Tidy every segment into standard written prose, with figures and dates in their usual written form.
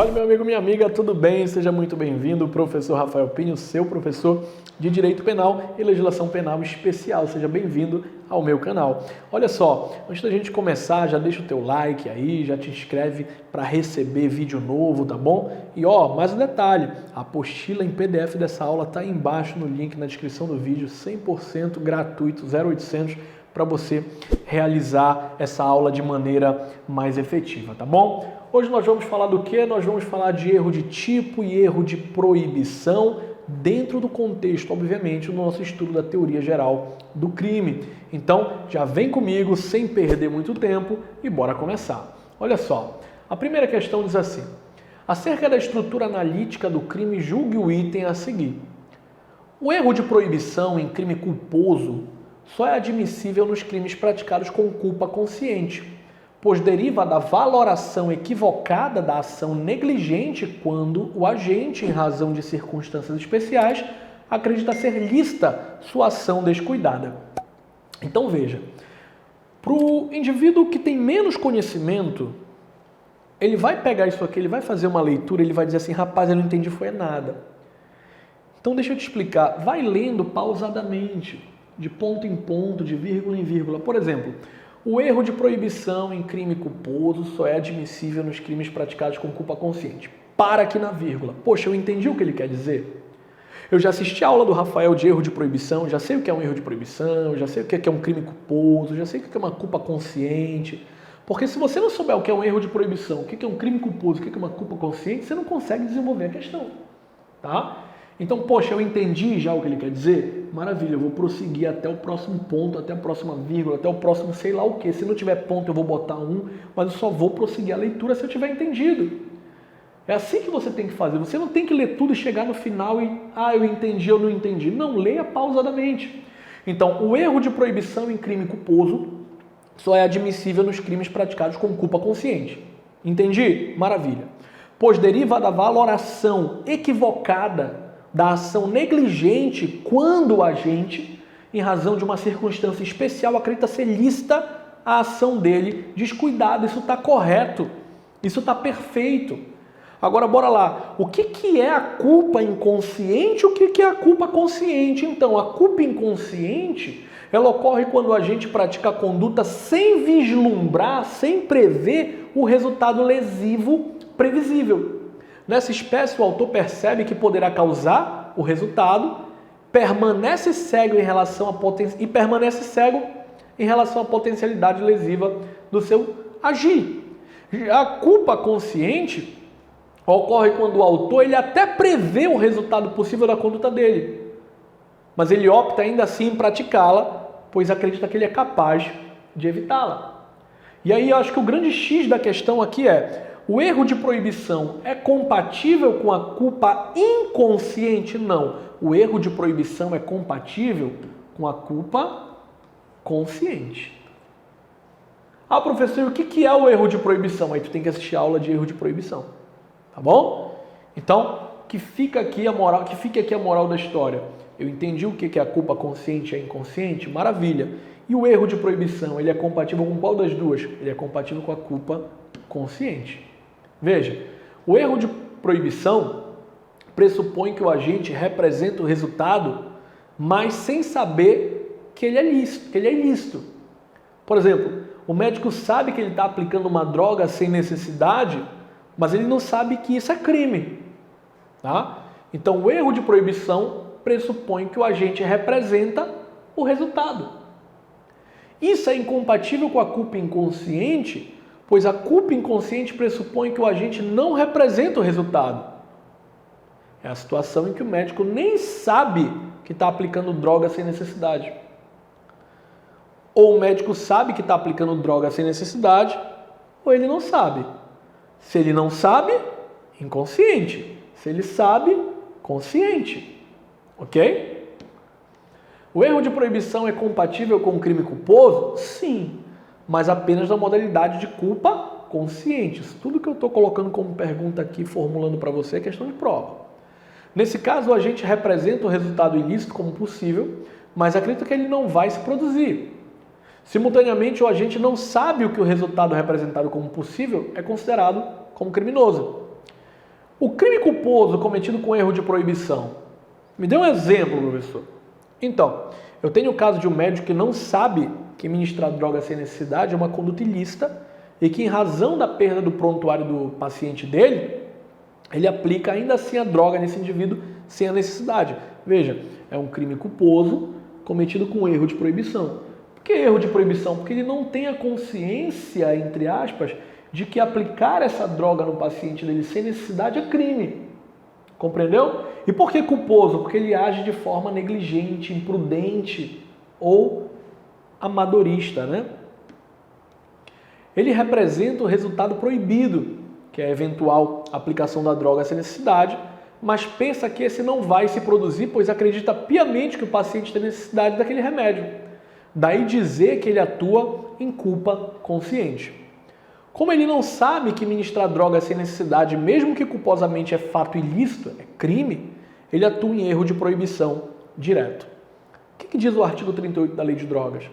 Fala, meu amigo, minha amiga, tudo bem? Seja muito bem-vindo, professor Rafael Pinho, seu professor de Direito Penal e Legislação Penal Especial. Seja bem-vindo ao meu canal. Olha só, antes da gente começar, já deixa o teu like aí, já te inscreve para receber vídeo novo, tá bom? E ó, mais um detalhe, a apostila em PDF dessa aula tá aí embaixo no link na descrição do vídeo, 100% gratuito, 0800, para você realizar essa aula de maneira mais efetiva, tá bom? Hoje nós vamos falar do quê? Nós vamos falar de erro de tipo e erro de proibição dentro do contexto, obviamente, do nosso estudo da teoria geral do crime. Então, já vem comigo, sem perder muito tempo, e bora começar. Olha só, a primeira questão diz assim: acerca da estrutura analítica do crime, julgue o item a seguir. O erro de proibição em crime culposo só é admissível nos crimes praticados com culpa consciente, pois deriva da valoração equivocada da ação negligente quando o agente, em razão de circunstâncias especiais, acredita ser lícita sua ação descuidada. Então veja, para o indivíduo que tem menos conhecimento, ele vai pegar isso aqui, ele vai fazer uma leitura, ele vai dizer assim: rapaz, eu não entendi foi nada. Então deixa eu te explicar, vai lendo pausadamente, de ponto em ponto, de vírgula em vírgula. Por exemplo, o erro de proibição em crime culposo só é admissível nos crimes praticados com culpa consciente. Para aqui na vírgula. Poxa, eu entendi o que ele quer dizer. Eu já assisti a aula do Rafael de erro de proibição, já sei o que é um erro de proibição, já sei o que é um crime culposo, já sei o que é uma culpa consciente. Porque se você não souber o que é um erro de proibição, o que é um crime culposo, o que é uma culpa consciente, você não consegue desenvolver a questão. Tá? Então, poxa, eu entendi já o que ele quer dizer? Maravilha, eu vou prosseguir até o próximo ponto, até a próxima vírgula, até o próximo sei lá o que. Se não tiver ponto, eu vou botar um, mas eu só vou prosseguir a leitura se eu tiver entendido. É assim que você tem que fazer. Você não tem que ler tudo e chegar no final e, eu entendi, eu não entendi. Não, leia pausadamente. Então, o erro de proibição em crime culposo só é admissível nos crimes praticados com culpa consciente. Entendi? Maravilha. Pois deriva da valoração equivocada da ação negligente quando o agente, em razão de uma circunstância especial, acredita ser lícita a ação dele descuidada. Isso está correto, isso está perfeito. Agora, bora lá. O que é a culpa inconsciente e o que é a culpa consciente? Então, a culpa inconsciente, ela ocorre quando o agente pratica a conduta sem vislumbrar, sem prever o resultado lesivo previsível. Nessa espécie, o autor percebe que poderá causar o resultado, permanece cego em relação à potencialidade lesiva do seu agir. A culpa consciente ocorre quando o autor ele até prevê o resultado possível da conduta dele, mas ele opta ainda assim em praticá-la, pois acredita que ele é capaz de evitá-la. E aí eu acho que o grande X da questão aqui é: o erro de proibição é compatível com a culpa inconsciente? Não. O erro de proibição é compatível com a culpa consciente. Ah, professor, o que é o erro de proibição? Aí tu tem que assistir a aula de erro de proibição. Tá bom? Então, que fique aqui a moral da história. Eu entendi o que é a culpa consciente e a inconsciente? Maravilha. E o erro de proibição, ele é compatível com qual das duas? Ele é compatível com a culpa consciente. Veja, o erro de proibição pressupõe que o agente representa o resultado, mas sem saber que ele é ilícito. Por exemplo, o médico sabe que ele está aplicando uma droga sem necessidade, mas ele não sabe que isso é crime. Tá? Então, o erro de proibição pressupõe que o agente representa o resultado. Isso é incompatível com a culpa inconsciente, pois a culpa inconsciente pressupõe que o agente não representa o resultado. É a situação em que o médico nem sabe que está aplicando droga sem necessidade. Ou o médico sabe que está aplicando droga sem necessidade, ou ele não sabe. Se ele não sabe, inconsciente. Se ele sabe, consciente. Ok? O erro de proibição é compatível com o crime culposo? Sim. Mas apenas na modalidade de culpa consciente. Isso tudo que eu estou colocando como pergunta aqui, formulando para você, é questão de prova. Nesse caso, o agente representa o resultado ilícito como possível, mas acredita que ele não vai se produzir. Simultaneamente, o agente não sabe o que o resultado representado como possível é considerado como criminoso. O crime culposo cometido com erro de proibição. Me dê um exemplo, professor. Então, eu tenho o caso de um médico que não sabe que ministrar droga sem necessidade é uma conduta ilícita e que, em razão da perda do prontuário do paciente dele, ele aplica ainda assim a droga nesse indivíduo sem a necessidade. Veja, é um crime culposo cometido com erro de proibição. Por que erro de proibição? Porque ele não tem a consciência, entre aspas, de que aplicar essa droga no paciente dele sem necessidade é crime. Compreendeu? E por que culposo? Porque ele age de forma negligente, imprudente ou amadorista, né? Ele representa o resultado proibido, que é a eventual aplicação da droga sem necessidade, mas pensa que esse não vai se produzir, pois acredita piamente que o paciente tem necessidade daquele remédio. Daí dizer que ele atua em culpa consciente. Como ele não sabe que ministrar droga sem necessidade, mesmo que culposamente é fato ilícito, é crime, ele atua em erro de proibição direto. O que diz o artigo 38 da Lei de Drogas?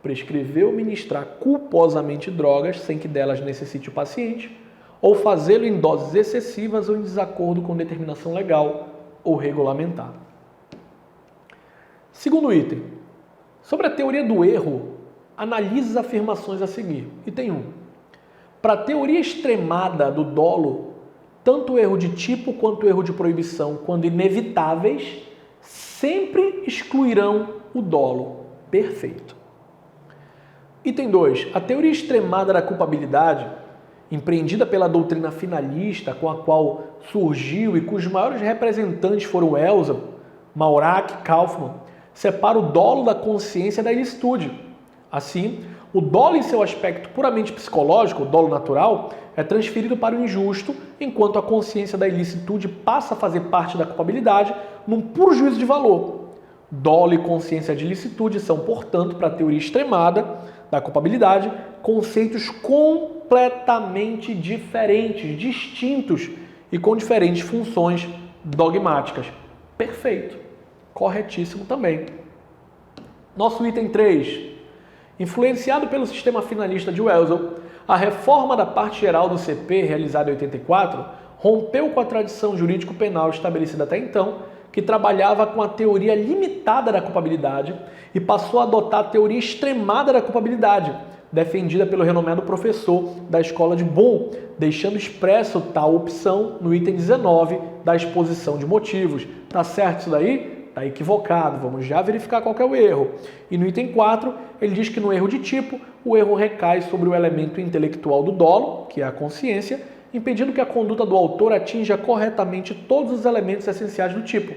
Prescrever ou ministrar culposamente drogas sem que delas necessite o paciente, ou fazê-lo em doses excessivas ou em desacordo com determinação legal ou regulamentar. Segundo item, sobre a teoria do erro, analise as afirmações a seguir. Item 1. Para a teoria extremada do dolo, tanto o erro de tipo quanto o erro de proibição, quando inevitáveis, sempre excluirão o dolo. Perfeito. Item 2. A teoria extremada da culpabilidade, empreendida pela doutrina finalista, com a qual surgiu e cujos maiores representantes foram Elza, Maurac e Kaufmann, separa o dolo da consciência da ilicitude. Assim, o dolo em seu aspecto puramente psicológico, o dolo natural, é transferido para o injusto, enquanto a consciência da ilicitude passa a fazer parte da culpabilidade num puro juízo de valor. Dolo e consciência de ilicitude são, portanto, para a teoria extremada da culpabilidade, conceitos completamente diferentes, distintos e com diferentes funções dogmáticas. Perfeito. Corretíssimo também. Nosso item 3. Influenciado pelo sistema finalista de Welsel, a reforma da parte geral do CP, realizada em 84, rompeu com a tradição jurídico-penal estabelecida até então, que trabalhava com a teoria limitada da culpabilidade e passou a adotar a teoria extremada da culpabilidade, defendida pelo renomado professor da Escola de Bonn, deixando expresso tal opção no item 19 da exposição de motivos. Tá certo isso daí? Tá equivocado, vamos já verificar qual que é o erro. E no item 4, ele diz que no erro de tipo, o erro recai sobre o elemento intelectual do dolo, que é a consciência, impedindo que a conduta do autor atinja corretamente todos os elementos essenciais do tipo.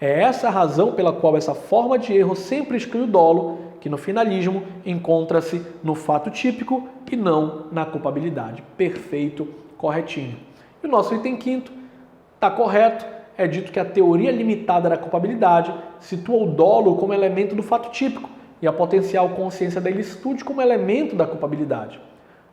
É essa a razão pela qual essa forma de erro sempre exclui o dolo, que no finalismo encontra-se no fato típico e não na culpabilidade. Perfeito, corretinho. E o nosso item 5º está correto. É dito que a teoria limitada da culpabilidade situa o dolo como elemento do fato típico e a potencial consciência da ilicitude como elemento da culpabilidade.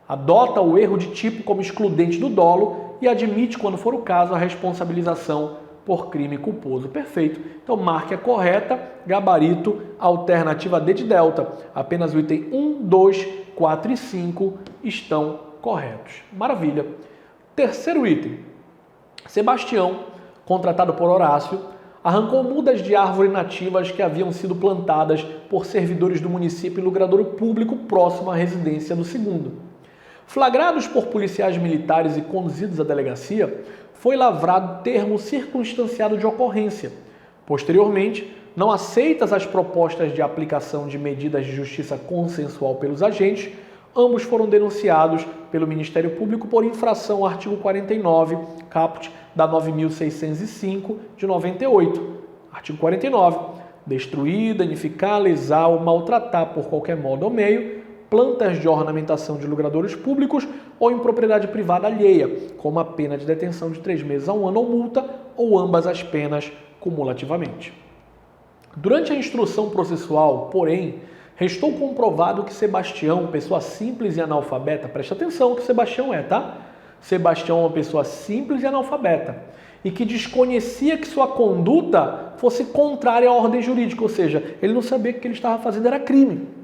Adota o erro de tipo como excludente do dolo e admite, quando for o caso, a responsabilização por crime culposo. Perfeito. Então, marque a correta, gabarito, alternativa D de delta. Apenas o item 1, 2, 4 e 5 estão corretos. Maravilha. Terceiro item. Sebastião, contratado por Horácio, arrancou mudas de árvore nativas que haviam sido plantadas por servidores do município em logradouro público próximo à residência do segundo. Flagrados por policiais militares e conduzidos à delegacia, foi lavrado termo circunstanciado de ocorrência. Posteriormente, não aceitas as propostas de aplicação de medidas de justiça consensual pelos agentes, ambos foram denunciados pelo Ministério Público por infração ao artigo 49, caput da 9.605 de 98. Artigo 49. Destruir, danificar, lesar ou maltratar por qualquer modo ou meio plantas de ornamentação de logradouros públicos ou em propriedade privada alheia, com uma pena de detenção de 3 meses a 1 ano ou multa, ou ambas as penas cumulativamente. Durante a instrução processual, porém, restou comprovado que Sebastião, pessoa simples e analfabeta, presta atenção que Sebastião é, tá? Sebastião é uma pessoa simples e analfabeta, e que desconhecia que sua conduta fosse contrária à ordem jurídica, ou seja, ele não sabia que o que ele estava fazendo era crime.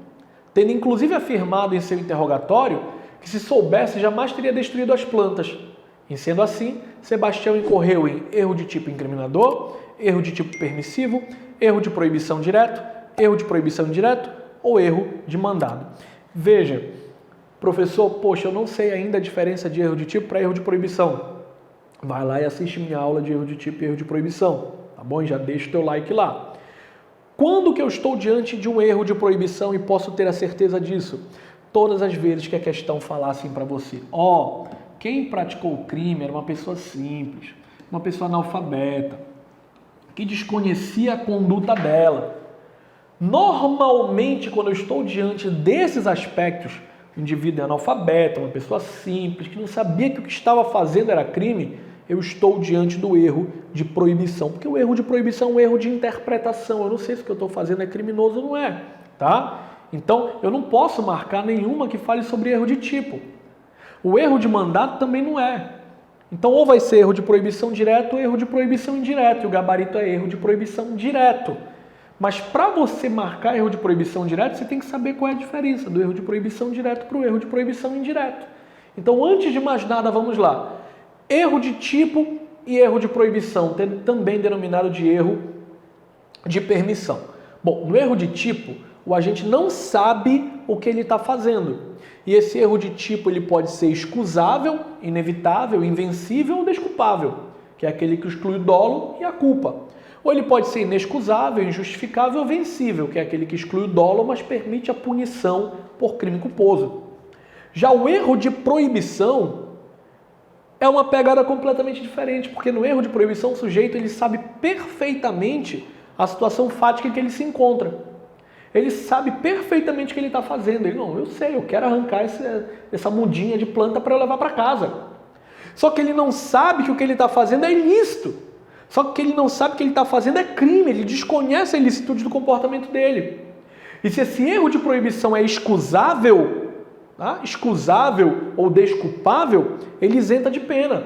Tendo inclusive afirmado em seu interrogatório que se soubesse jamais teria destruído as plantas. E sendo assim, Sebastião incorreu em erro de tipo incriminador, erro de tipo permissivo, erro de proibição direto, erro de proibição indireto ou erro de mandado. Veja, professor, poxa, eu não sei ainda a diferença de erro de tipo para erro de proibição. Vai lá e assiste minha aula de erro de tipo e erro de proibição, tá bom? E já deixa o teu like lá. Quando que eu estou diante de um erro de proibição e posso ter a certeza disso? Todas as vezes que a questão falar assim para você, quem praticou o crime era uma pessoa simples, uma pessoa analfabeta, que desconhecia a conduta dela. Normalmente, quando eu estou diante desses aspectos, o indivíduo é analfabeto, uma pessoa simples, que não sabia que o que estava fazendo era crime, eu estou diante do erro de proibição. Porque o erro de proibição é um erro de interpretação. Eu não sei se o que eu estou fazendo é criminoso ou não é, tá? Então, eu não posso marcar nenhuma que fale sobre erro de tipo. O erro de mandado também não é. Então, ou vai ser erro de proibição direto ou erro de proibição indireto. E o gabarito é erro de proibição direto. Mas para você marcar erro de proibição direto, você tem que saber qual é a diferença do erro de proibição direto para o erro de proibição indireto. Então, antes de mais nada, vamos lá. Erro de tipo e erro de proibição, também denominado de erro de permissão. Bom, no erro de tipo, o agente não sabe o que ele está fazendo. E esse erro de tipo ele pode ser excusável, inevitável, invencível ou desculpável, que é aquele que exclui o dolo e a culpa. Ou ele pode ser inexcusável, injustificável ou vencível, que é aquele que exclui o dolo, mas permite a punição por crime culposo. Já o erro de proibição é uma pegada completamente diferente, porque no erro de proibição o sujeito ele sabe perfeitamente a situação fática em que ele se encontra. Ele sabe perfeitamente o que ele está fazendo. Ele, não, eu sei, eu quero arrancar essa mudinha de planta para eu levar para casa. Só que ele não sabe que o que ele está fazendo é ilícito. Só que ele não sabe que o que ele está fazendo é crime. Ele desconhece a ilicitude do comportamento dele. E se esse erro de proibição é excusável, tá? Excusável ou desculpável, ele isenta de pena.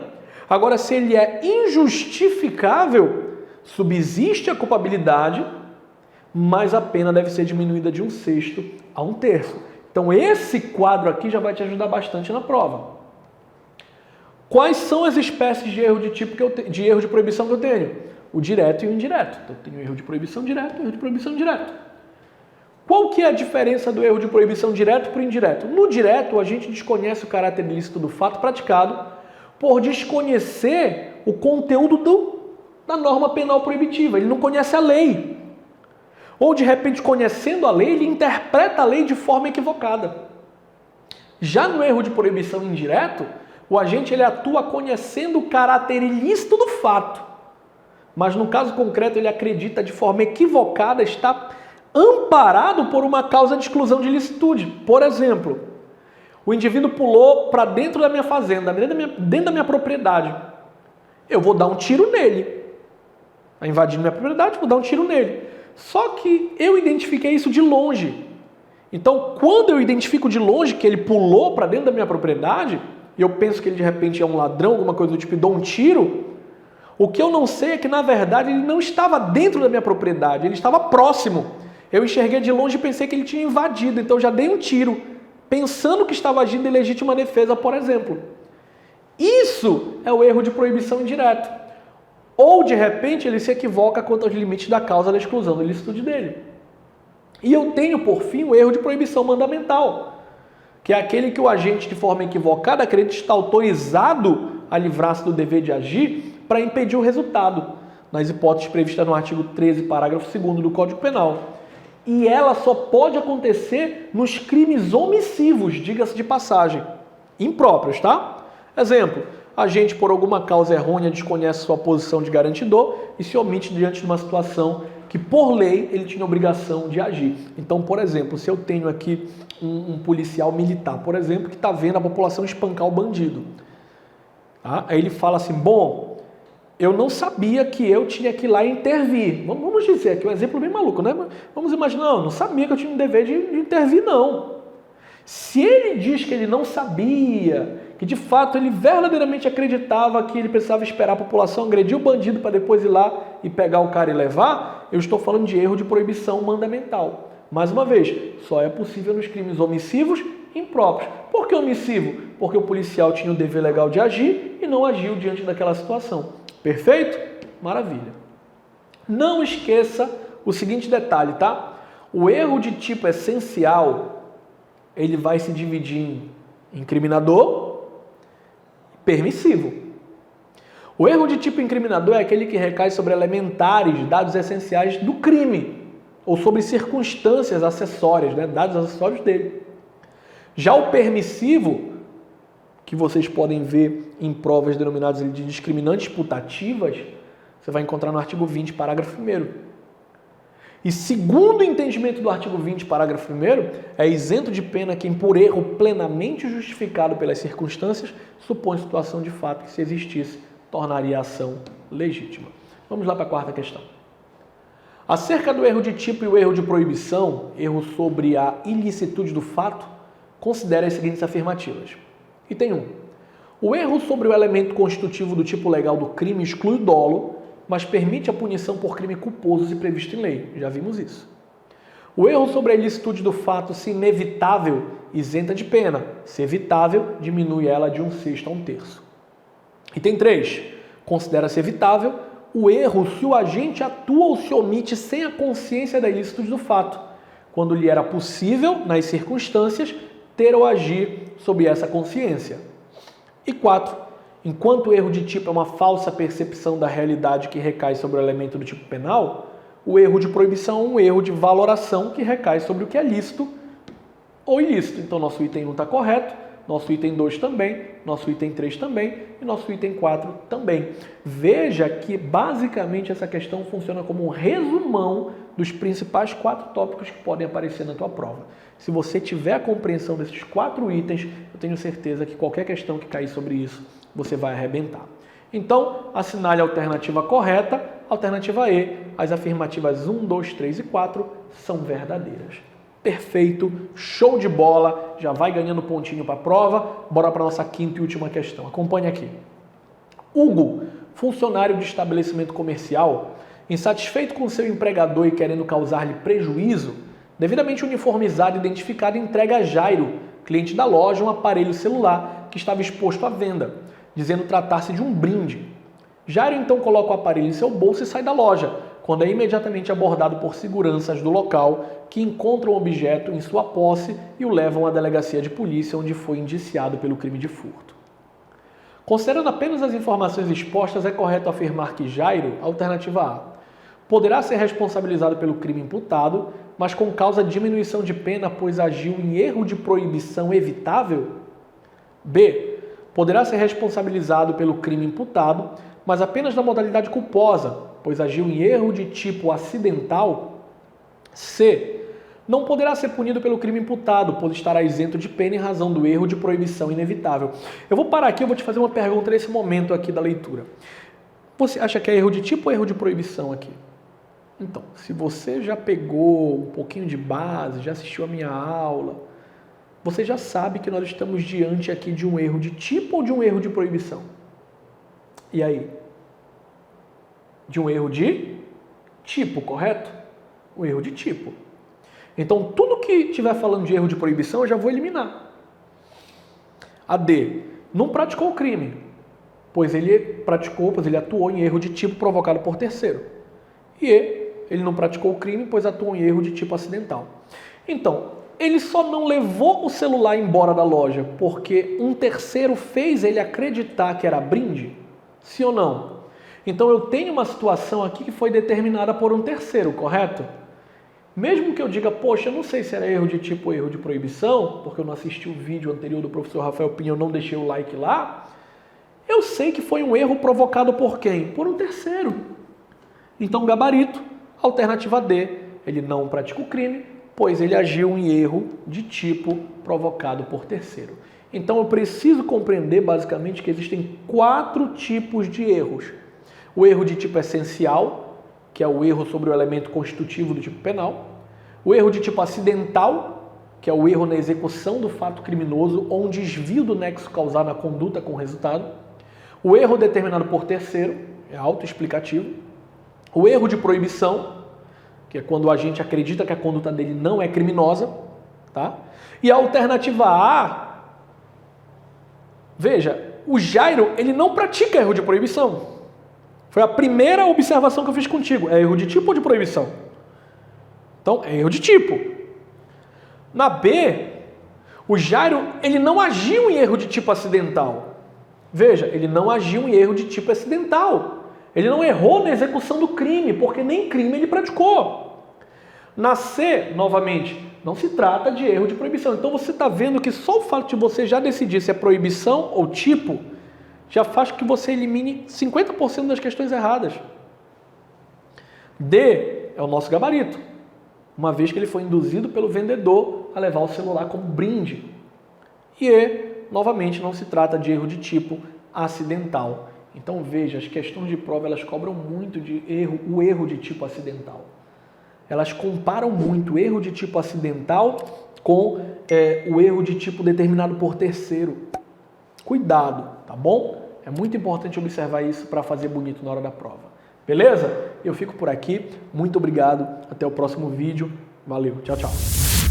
Agora, se ele é injustificável, subsiste a culpabilidade, mas a pena deve ser diminuída de 1/6 a 1/3. Então esse quadro aqui já vai te ajudar bastante na prova. Quais são as espécies de erro de tipo de erro de proibição que eu tenho? O direto e o indireto. Então eu tenho erro de proibição direto e erro de proibição indireto. Qual que é a diferença do erro de proibição direto para o indireto? No direto, a gente desconhece o caráter ilícito do fato praticado por desconhecer o conteúdo da norma penal proibitiva. Ele não conhece a lei. Ou, de repente, conhecendo a lei, ele interpreta a lei de forma equivocada. Já no erro de proibição indireto, o agente ele atua conhecendo o caráter ilícito do fato. Mas, no caso concreto, ele acredita de forma equivocada estar amparado por uma causa de exclusão de ilicitude. Por exemplo, o indivíduo pulou para dentro da minha fazenda, dentro da minha propriedade. Eu vou dar um tiro nele. Está invadindo minha propriedade, vou dar um tiro nele. Só que eu identifiquei isso de longe. Então, quando eu identifico de longe que ele pulou para dentro da minha propriedade, e eu penso que ele de repente é um ladrão, alguma coisa do tipo, e dou um tiro, o que eu não sei é que, na verdade, ele não estava dentro da minha propriedade, ele estava próximo. Eu enxerguei de longe e pensei que ele tinha invadido, então já dei um tiro, pensando que estava agindo em legítima defesa, por exemplo. Isso é o erro de proibição indireta. Ou, de repente, ele se equivoca quanto aos limites da causa da exclusão da ilicitude dele. E eu tenho, por fim, o erro de proibição mandamental, que é aquele que o agente, de forma equivocada, acredita estar autorizado a livrar-se do dever de agir para impedir o resultado, nas hipóteses previstas no artigo 13, parágrafo 2º do Código Penal. E ela só pode acontecer nos crimes omissivos, diga-se de passagem, impróprios, tá? Exemplo, a agente, por alguma causa errônea, desconhece sua posição de garantidor e se omite diante de uma situação que, por lei, ele tinha obrigação de agir. Então, por exemplo, se eu tenho aqui um policial militar, por exemplo, que está vendo a população espancar o bandido. Tá? Aí ele fala assim, bom, eu não sabia que eu tinha que ir lá e intervir. Vamos dizer aqui um exemplo bem maluco, né? Vamos imaginar, não sabia que eu tinha um dever de intervir, não. Se ele diz que ele não sabia, que de fato ele verdadeiramente acreditava que ele precisava esperar a população agredir o bandido para depois ir lá e pegar o cara e levar, eu estou falando de erro de proibição mandamental. Mais uma vez, só é possível nos crimes omissivos impróprios. Por que omissivo? Porque o policial tinha o dever legal de agir e não agiu diante daquela situação. Perfeito? Maravilha. Não esqueça o seguinte detalhe, tá? O erro de tipo essencial, ele vai se dividir em incriminador e permissivo. O erro de tipo incriminador é aquele que recai sobre elementares, dados essenciais do crime, ou sobre circunstâncias acessórias, né? Dados acessórios dele. Já o permissivo, que vocês podem ver em provas denominadas de discriminantes putativas, você vai encontrar no artigo 20, parágrafo 1º. E segundo o entendimento do artigo 20, parágrafo 1º, é isento de pena quem, por erro plenamente justificado pelas circunstâncias, supõe situação de fato que, se existisse, tornaria a ação legítima. Vamos lá para a quarta questão. Acerca do erro de tipo e o erro de proibição, erro sobre a ilicitude do fato, considere as seguintes afirmativas. Item 1. O erro sobre o elemento constitutivo do tipo legal do crime exclui o dolo, mas permite a punição por crime culposo se previsto em lei. Já vimos isso. O erro sobre a ilicitude do fato, se inevitável, isenta de pena. Se evitável, diminui ela de 1/6 a 1/3. Item 3. Considera-se evitável o erro se o agente atua ou se omite sem a consciência da ilicitude do fato, quando lhe era possível, nas circunstâncias, ter ou agir sob essa consciência. E 4. Enquanto o erro de tipo é uma falsa percepção da realidade que recai sobre o elemento do tipo penal, o erro de proibição é um erro de valoração que recai sobre o que é lícito ou ilícito. Então, nosso item 1 está correto, nosso item 2 também, nosso item 3 também e nosso item 4 também. Veja que, basicamente, essa questão funciona como um resumão dos principais 4 tópicos que podem aparecer na tua prova. Se você tiver a compreensão desses 4 itens, eu tenho certeza que qualquer questão que cair sobre isso, você vai arrebentar. Então, assinale a alternativa correta, alternativa E. As afirmativas 1, 2, 3 e 4 são verdadeiras. Perfeito, show de bola, já vai ganhando pontinho para a prova. Bora para a nossa quinta e última questão. Acompanhe aqui. Hugo, funcionário de estabelecimento comercial, insatisfeito com seu empregador e querendo causar-lhe prejuízo, devidamente uniformizado e identificado, entrega a Jairo, cliente da loja, um aparelho celular que estava exposto à venda, dizendo tratar-se de um brinde. Jairo então coloca o aparelho em seu bolso e sai da loja, quando é imediatamente abordado por seguranças do local, que encontram o objeto em sua posse e o levam à delegacia de polícia, onde foi indiciado pelo crime de furto. Considerando apenas as informações expostas, é correto afirmar que Jairo, alternativa A, poderá ser responsabilizado pelo crime imputado, mas com causa de diminuição de pena, pois agiu em erro de proibição evitável? B, poderá ser responsabilizado pelo crime imputado, mas apenas na modalidade culposa, pois agiu em erro de tipo acidental? C, não poderá ser punido pelo crime imputado, pois estará isento de pena em razão do erro de proibição inevitável. Eu vou parar aqui, eu vou te fazer uma pergunta nesse momento aqui da leitura. Você acha que é erro de tipo ou erro de proibição aqui? Então, se você já pegou um pouquinho de base, já assistiu a minha aula, você já sabe que nós estamos diante aqui de um erro de tipo ou de um erro de proibição? E aí? De um erro de tipo, correto? Um erro de tipo. Então, tudo que estiver falando de erro de proibição, eu já vou eliminar. A D, não praticou o crime, pois ele atuou em erro de tipo provocado por terceiro. E E, ele não praticou o crime, pois atuou em erro de tipo acidental. Então, ele só não levou o celular embora da loja porque um terceiro fez ele acreditar que era brinde? Sim ou não? Então, eu tenho uma situação aqui que foi determinada por um terceiro, correto? Mesmo que eu diga, poxa, eu não sei se era erro de tipo ou erro de proibição, porque eu não assisti o vídeo anterior do professor Rafael Pinho, eu não deixei o like lá, eu sei que foi um erro provocado por quem? Por um terceiro. Então, gabarito, alternativa D, ele não pratica o crime, pois ele agiu em erro de tipo provocado por terceiro. Então, eu preciso compreender, basicamente, que existem 4 tipos de erros. O erro de tipo essencial, que é o erro sobre o elemento constitutivo do tipo penal. O erro de tipo acidental, que é o erro na execução do fato criminoso ou um desvio do nexo causal na conduta com resultado. O erro determinado por terceiro, é autoexplicativo. O erro de proibição, que é quando o agente acredita que a conduta dele não é criminosa, tá? E a alternativa A, veja, o Jairo, ele não pratica erro de proibição. Foi a primeira observação que eu fiz contigo. É erro de tipo ou de proibição? Então, é erro de tipo. Na B, o Jairo, ele não agiu em erro de tipo acidental. Veja, ele não agiu em erro de tipo acidental. Ele não errou na execução do crime, porque nem crime ele praticou. Na C, novamente, não se trata de erro de proibição. Então você está vendo que só o fato de você já decidir se é proibição ou tipo, já faz com que você elimine 50% das questões erradas. D é o nosso gabarito, uma vez que ele foi induzido pelo vendedor a levar o celular como brinde. E E, novamente, não se trata de erro de tipo acidental. Então veja, as questões de prova elas cobram muito de o erro de tipo acidental. Elas comparam muito o erro de tipo acidental com o erro de tipo determinado por terceiro. Cuidado, tá bom? É muito importante observar isso para fazer bonito na hora da prova. Beleza? Eu fico por aqui. Muito obrigado. Até o próximo vídeo. Valeu. Tchau, tchau.